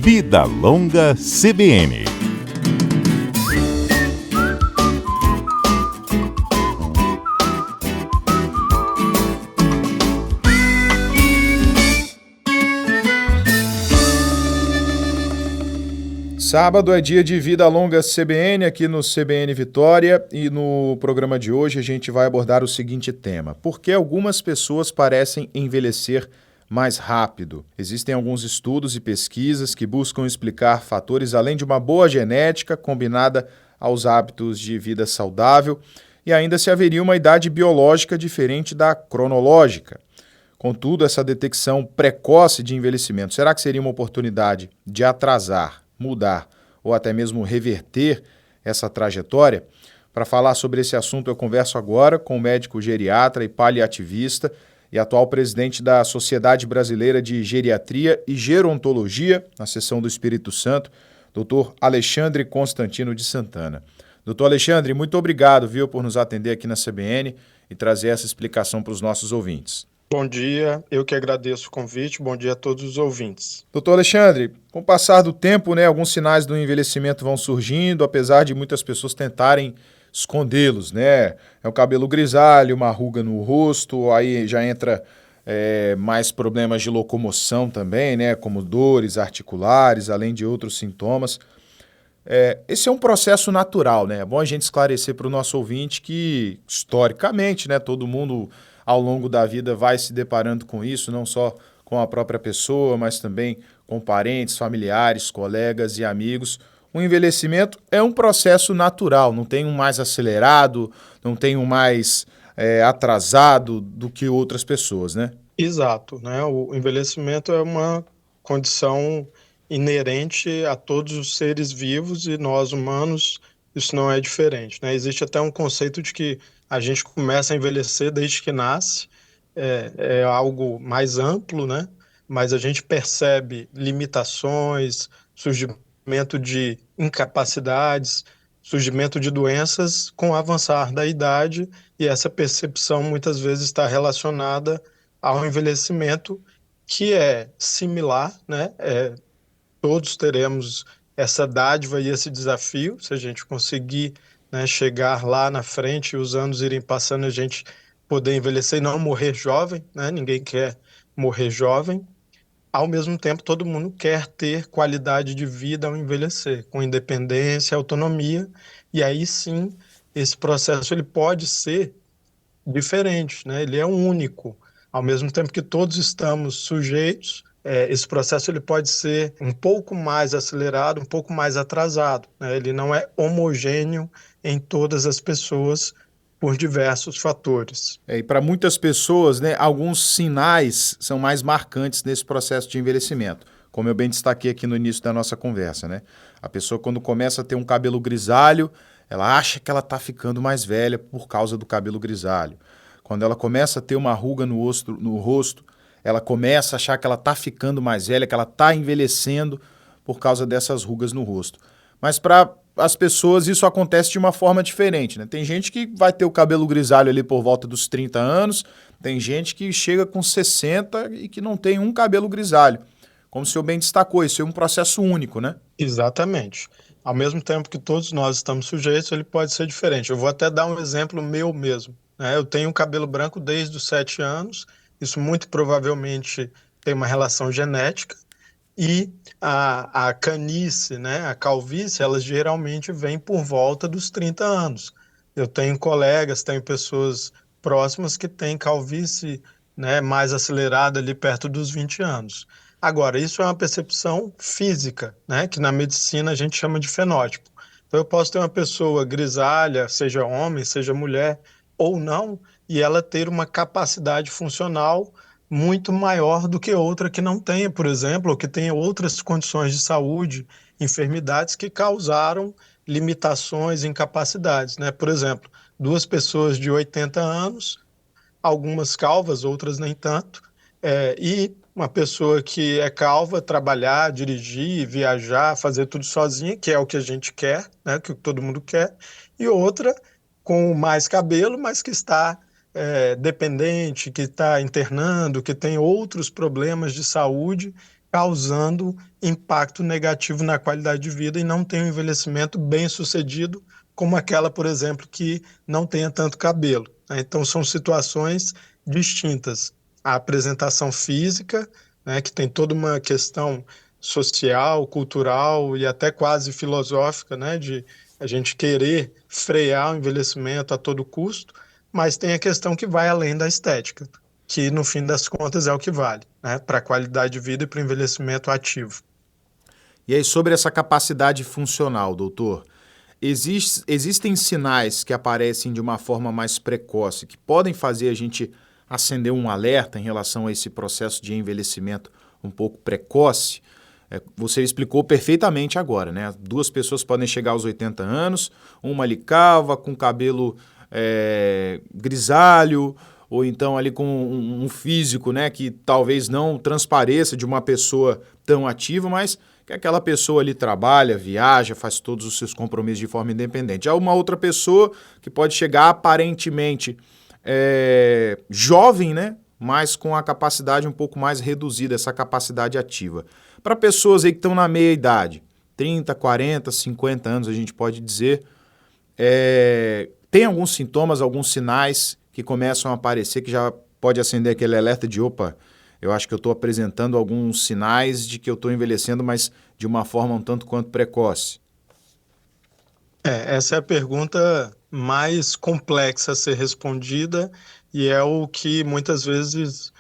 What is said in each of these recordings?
Vida Longa CBN. Sábado é dia de Vida Longa CBN aqui no CBN Vitória e no programa de hoje a gente vai abordar o seguinte tema: por que algumas pessoas parecem envelhecer mais rápido? Existem alguns estudos e pesquisas que buscam explicar fatores além de uma boa genética combinada aos hábitos de vida saudável e ainda se haveria uma idade biológica diferente da cronológica. Contudo, essa detecção precoce de envelhecimento, será que seria uma oportunidade de atrasar, mudar ou até mesmo reverter essa trajetória? Para falar sobre esse assunto, eu converso agora com o médico geriatra e paliativista e atual presidente da Sociedade Brasileira de Geriatria e Gerontologia, na seção do Espírito Santo, Dr. Alexandre Constantino de Santana. Doutor Alexandre, muito obrigado, por nos atender aqui na CBN e trazer essa explicação para os nossos ouvintes. Bom dia, eu que agradeço o convite, bom dia a todos os ouvintes. Doutor Alexandre, com o passar do tempo, alguns sinais do envelhecimento vão surgindo, apesar de muitas pessoas tentarem escondê-los, É o cabelo grisalho, uma ruga no rosto, aí já entra mais problemas de locomoção também, como dores articulares, além de outros sintomas. Esse é um processo natural, É bom a gente esclarecer para o nosso ouvinte que, historicamente, todo mundo ao longo da vida vai se deparando com isso, não só com a própria pessoa, mas também com parentes, familiares, colegas e amigos. O envelhecimento é um processo natural, não tem um mais acelerado, não tem um mais atrasado do que outras pessoas, Exato, O envelhecimento é uma condição inerente a todos os seres vivos e nós humanos, isso não é diferente, Existe até um conceito de que a gente começa a envelhecer desde que nasce, é algo mais amplo, Mas a gente percebe limitações, surgimento de incapacidades, surgimento de doenças com o avançar da idade, e essa percepção muitas vezes está relacionada ao envelhecimento, que é similar, todos teremos essa dádiva e esse desafio, se a gente conseguir, chegar lá na frente e os anos irem passando, a gente poder envelhecer e não morrer jovem, Ninguém quer morrer jovem. Ao mesmo tempo, todo mundo quer ter qualidade de vida ao envelhecer, com independência, autonomia, e aí sim, esse processo ele pode ser diferente, Ele é único. Ao mesmo tempo que todos estamos sujeitos, esse processo ele pode ser um pouco mais acelerado, um pouco mais atrasado, Ele não é homogêneo em todas as pessoas por diversos fatores. E para muitas pessoas, alguns sinais são mais marcantes nesse processo de envelhecimento, como eu bem destaquei aqui no início da nossa conversa, A pessoa, quando começa a ter um cabelo grisalho, ela acha que ela está ficando mais velha por causa do cabelo grisalho. Quando ela começa a ter uma ruga no rosto, ela começa a achar que ela está ficando mais velha, que ela está envelhecendo por causa dessas rugas no rosto. Mas para as pessoas isso acontece de uma forma diferente, Tem gente que vai ter o cabelo grisalho ali por volta dos 30 anos, tem gente que chega com 60 e que não tem um cabelo grisalho. Como o senhor bem destacou, isso é um processo único, Exatamente. Ao mesmo tempo que todos nós estamos sujeitos, ele pode ser diferente. Eu vou até dar um exemplo meu mesmo, Eu tenho cabelo branco desde os 7 anos, isso muito provavelmente tem uma relação genética, e a canice, a calvície, elas geralmente vêm por volta dos 30 anos. Eu tenho colegas, tenho pessoas próximas que têm calvície, mais acelerada ali perto dos 20 anos. Agora, isso é uma percepção física, que na medicina a gente chama de fenótipo. Então, eu posso ter uma pessoa grisalha, seja homem, seja mulher ou não, e ela ter uma capacidade funcional muito maior do que outra que não tenha, por exemplo, ou que tenha outras condições de saúde, enfermidades que causaram limitações, incapacidades, Por exemplo, duas pessoas de 80 anos, algumas calvas, outras nem tanto, e uma pessoa que é calva trabalhar, dirigir, viajar, fazer tudo sozinha, que é o que a gente quer, que todo mundo quer, e outra com mais cabelo, mas que está dependente, que está internando, que tem outros problemas de saúde, causando impacto negativo na qualidade de vida e não tem um envelhecimento bem sucedido, como aquela, por exemplo, que não tenha tanto cabelo, né? Então, são situações distintas. A apresentação física, né, que tem toda uma questão social, cultural e até quase filosófica, né, de a gente querer frear o envelhecimento a todo custo, mas tem a questão que vai além da estética, que no fim das contas é o que vale, né, para a qualidade de vida e para o envelhecimento ativo. E aí, sobre essa capacidade funcional, doutor, existem sinais que aparecem de uma forma mais precoce, que podem fazer a gente acender um alerta em relação a esse processo de envelhecimento um pouco precoce? Você explicou perfeitamente agora, né? Duas pessoas podem chegar aos 80 anos, uma ali calva, com cabelo grisalho, ou então ali com um físico, né, que talvez não transpareça de uma pessoa tão ativa, mas que aquela pessoa ali trabalha, viaja, faz todos os seus compromissos de forma independente. Há uma outra pessoa que pode chegar aparentemente jovem, né, mas com a capacidade um pouco mais reduzida, essa capacidade ativa. Para pessoas aí que estão na meia idade, 30, 40, 50 anos, a gente pode dizer, tem alguns sintomas, alguns sinais que começam a aparecer que já pode acender aquele alerta de opa, eu acho que eu estou apresentando alguns sinais de que eu estou envelhecendo, mas de uma forma um tanto quanto precoce. Essa é a pergunta mais complexa a ser respondida e é o que muitas vezes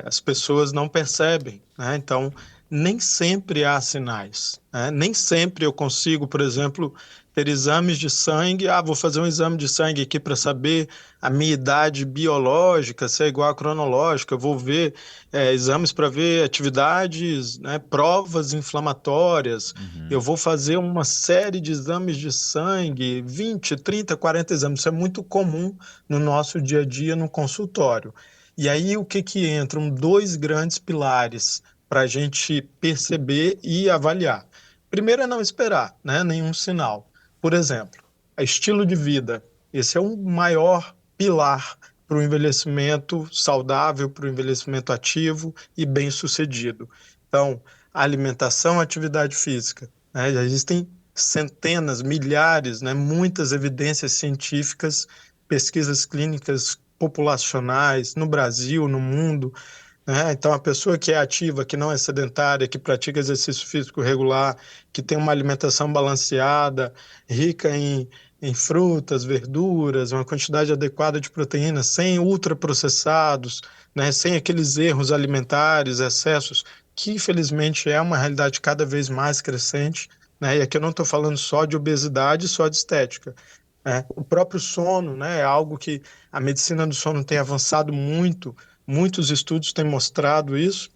as pessoas não percebem, né? Então, nem sempre há sinais, né? Nem sempre eu consigo, por exemplo, ter exames de sangue. Vou fazer um exame de sangue aqui para saber a minha idade biológica, se é igual à cronológica. Eu vou ver exames para ver atividades, né, provas inflamatórias. Eu vou fazer uma série de exames de sangue, 20, 30, 40 exames. Isso é muito comum no nosso dia a dia no consultório. E aí o que entram? Dois grandes pilares para a gente perceber e avaliar. Primeiro é não esperar, né, nenhum sinal. Por exemplo, estilo de vida. Esse é um maior pilar para o envelhecimento saudável, para o envelhecimento ativo e bem-sucedido. Então, alimentação, atividade física, né? Já existem centenas, milhares, né, muitas evidências científicas, pesquisas clínicas populacionais no Brasil, no mundo, né? Então, a pessoa que é ativa, que não é sedentária, que pratica exercício físico regular, que tem uma alimentação balanceada, rica em frutas, verduras, uma quantidade adequada de proteínas, sem ultraprocessados, né? Sem aqueles erros alimentares, excessos, que infelizmente é uma realidade cada vez mais crescente, né? E aqui eu não estou falando só de obesidade, só de estética. O próprio sono, né, é algo que a medicina do sono tem avançado muito, muitos estudos têm mostrado isso.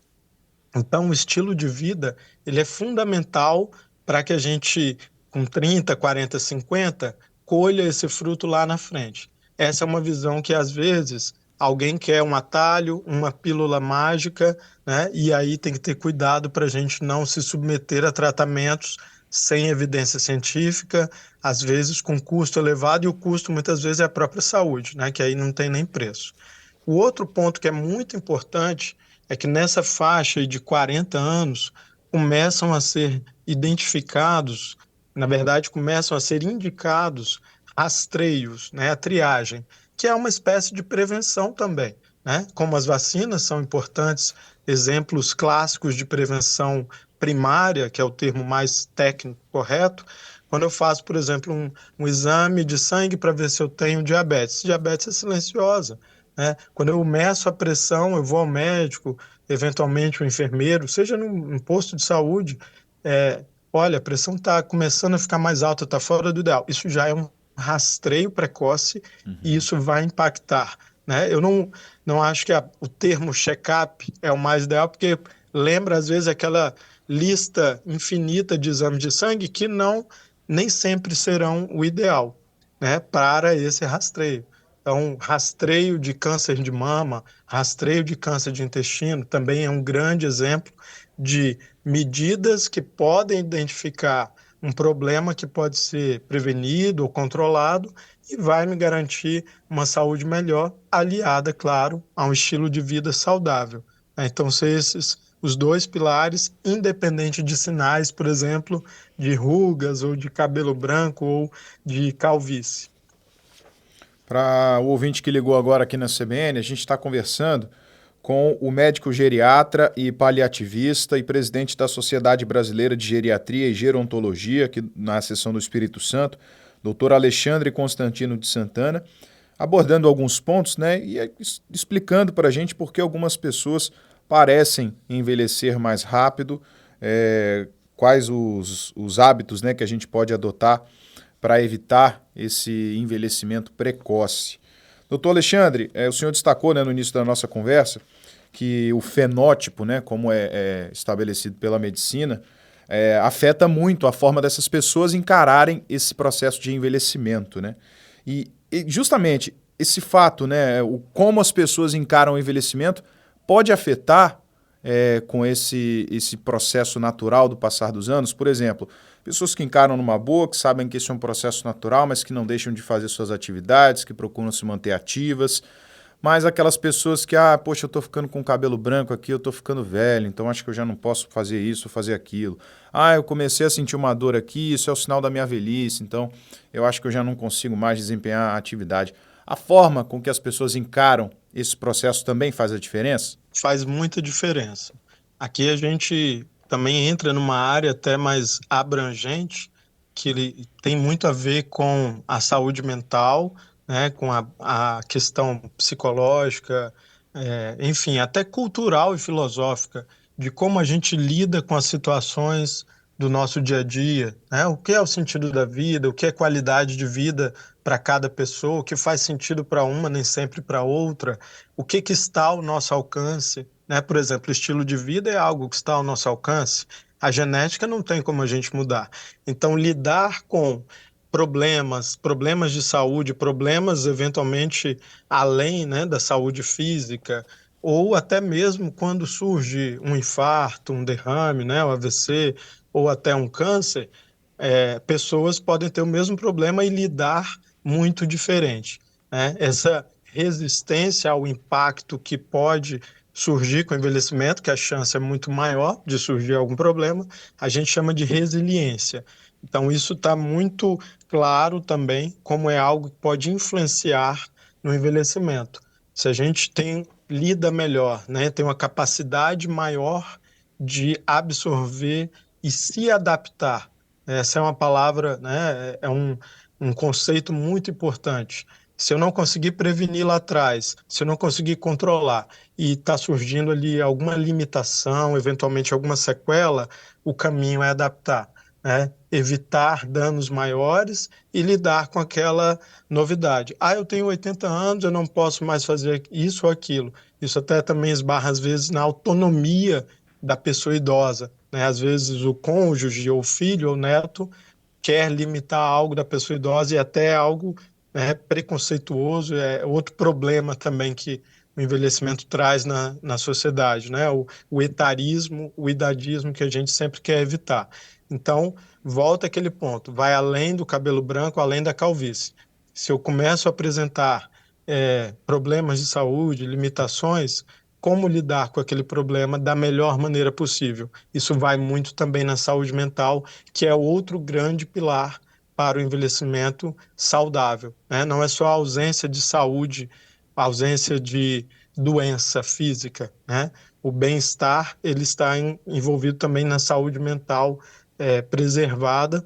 Então, o estilo de vida, ele é fundamental para que a gente, com 30, 40, 50, colha esse fruto lá na frente. Essa é uma visão que, às vezes, alguém quer um atalho, uma pílula mágica, né? E aí tem que ter cuidado para a gente não se submeter a tratamentos sem evidência científica, às vezes com custo elevado, e o custo muitas vezes é a própria saúde, né? Que aí não tem nem preço. O outro ponto que é muito importante é que nessa faixa aí de 40 anos começam a ser identificados, na verdade, começam a ser indicados rastreios, né, a triagem, que é uma espécie de prevenção também, né? Como as vacinas são importantes, exemplos clássicos de prevenção primária, que é o termo mais técnico correto, quando eu faço, por exemplo, um exame de sangue para ver se eu tenho diabetes. Diabetes é silenciosa, né? Quando eu meço a pressão, eu vou ao médico, eventualmente o enfermeiro, seja num posto de saúde, olha, a pressão está começando a ficar mais alta, está fora do ideal. Isso já é um rastreio precoce e isso vai impactar, né? Eu não acho que o termo check-up é o mais ideal, porque lembra, às vezes, aquela lista infinita de exames de sangue que nem sempre serão o ideal, né, para esse rastreio. Então, rastreio de câncer de mama, rastreio de câncer de intestino, também é um grande exemplo de medidas que podem identificar um problema que pode ser prevenido ou controlado e vai me garantir uma saúde melhor, aliada, claro, a um estilo de vida saudável. Então, são esses os dois pilares, independente de sinais, por exemplo, de rugas ou de cabelo branco ou de calvície. Para o ouvinte que ligou agora aqui na CBN, a gente está conversando com o médico geriatra e paliativista e presidente da Sociedade Brasileira de Geriatria e Gerontologia, aqui na seção do Espírito Santo, doutor Alexandre Constantino de Santana, abordando alguns pontos, né, e explicando para a gente por que algumas pessoas parecem envelhecer mais rápido, quais os hábitos, né, que a gente pode adotar para evitar esse envelhecimento precoce. Doutor Alexandre, o senhor destacou, né, no início da nossa conversa que o fenótipo, né, como é estabelecido pela medicina, afeta muito a forma dessas pessoas encararem esse processo de envelhecimento, né? E justamente esse fato, né, como as pessoas encaram o envelhecimento, pode afetar com esse processo natural do passar dos anos. Por exemplo, pessoas que encaram numa boa, que sabem que esse é um processo natural, mas que não deixam de fazer suas atividades, que procuram se manter ativas. Mas aquelas pessoas que, poxa, eu tô ficando com o cabelo branco aqui, eu tô ficando velho, então acho que eu já não posso fazer isso ou fazer aquilo. Eu comecei a sentir uma dor aqui, isso é o sinal da minha velhice, então eu acho que eu já não consigo mais desempenhar a atividade. A forma com que as pessoas encaram esse processo também faz a diferença? Faz muita diferença. Aqui a gente também entra numa área até mais abrangente, que ele tem muito a ver com a saúde mental, né, com a questão psicológica, enfim, até cultural e filosófica, de como a gente lida com as situações do nosso dia a dia, né? O que é o sentido da vida, o que é qualidade de vida para cada pessoa, o que faz sentido para uma, nem sempre para outra, o que está ao nosso alcance, né? Por exemplo, estilo de vida é algo que está ao nosso alcance. A genética não tem como a gente mudar. Então, lidar com problemas de saúde, problemas eventualmente além, né, da saúde física, ou até mesmo quando surge um infarto, um derrame, né, o AVC, ou até um câncer, pessoas podem ter o mesmo problema e lidar muito diferente, né? Essa resistência ao impacto que pode surgir com o envelhecimento, que a chance é muito maior de surgir algum problema, a gente chama de resiliência. Então, isso está muito claro também como é algo que pode influenciar no envelhecimento. Se a gente lida melhor, né, tem uma capacidade maior de absorver e se adaptar. Essa é uma palavra, né, um conceito muito importante. Se eu não conseguir prevenir lá atrás, se eu não conseguir controlar e está surgindo ali alguma limitação, eventualmente alguma sequela, o caminho é adaptar, né? Evitar danos maiores e lidar com aquela novidade. Eu tenho 80 anos, eu não posso mais fazer isso ou aquilo. Isso até também esbarra, às vezes, na autonomia da pessoa idosa, né? Às vezes o cônjuge, ou filho, ou neto quer limitar algo da pessoa idosa e até algo, né, preconceituoso, é outro problema também que o envelhecimento traz na sociedade, né? O etarismo, o idadismo que a gente sempre quer evitar. Então, volta aquele ponto, vai além do cabelo branco, além da calvície. Se eu começo a apresentar problemas de saúde, limitações, como lidar com aquele problema da melhor maneira possível. Isso vai muito também na saúde mental, que é outro grande pilar para o envelhecimento saudável, né? Não é só a ausência de saúde, a ausência de doença física, né? O bem-estar, ele está envolvido também na saúde mental preservada,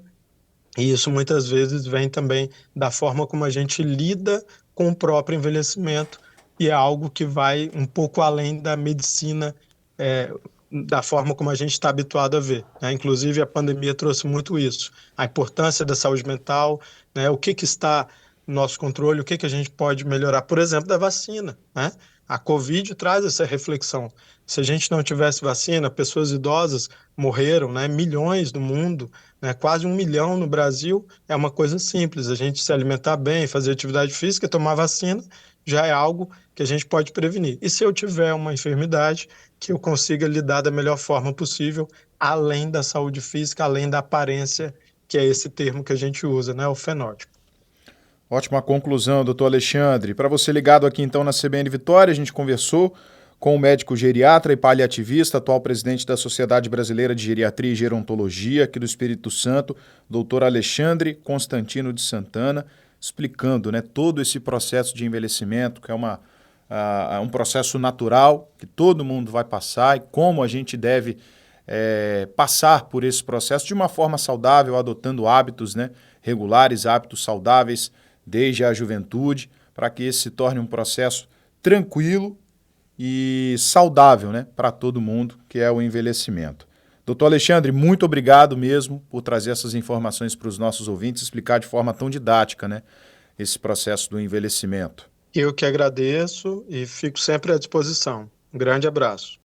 e isso muitas vezes vem também da forma como a gente lida com o próprio envelhecimento, e é algo que vai um pouco além da medicina, é, da forma como a gente está habituado a ver, né? Inclusive, a pandemia trouxe muito isso, a importância da saúde mental, né? O que está no nosso controle, o que a gente pode melhorar, por exemplo, da vacina, né? A Covid traz essa reflexão. Se a gente não tivesse vacina, pessoas idosas morreram, né? Milhões no mundo, né? Quase 1 milhão no Brasil. É uma coisa simples, a gente se alimentar bem, fazer atividade física, tomar vacina, já é algo que a gente pode prevenir. E se eu tiver uma enfermidade, que eu consiga lidar da melhor forma possível, além da saúde física, além da aparência, que é esse termo que a gente usa, né? O fenótipo. Ótima conclusão, doutor Alexandre. Para você ligado aqui então na CBN Vitória, a gente conversou com o médico geriatra e paliativista, atual presidente da Sociedade Brasileira de Geriatria e Gerontologia, aqui do Espírito Santo, doutor Alexandre Constantino de Santana, explicando, né, todo esse processo de envelhecimento, que é um processo natural, que todo mundo vai passar, e como a gente deve passar por esse processo de uma forma saudável, adotando hábitos, né, regulares, hábitos saudáveis desde a juventude, para que esse se torne um processo tranquilo e saudável, né, para todo mundo, que é o envelhecimento. Doutor Alexandre, muito obrigado mesmo por trazer essas informações para os nossos ouvintes, explicar de forma tão didática, né, esse processo do envelhecimento. Eu que agradeço e fico sempre à disposição. Um grande abraço.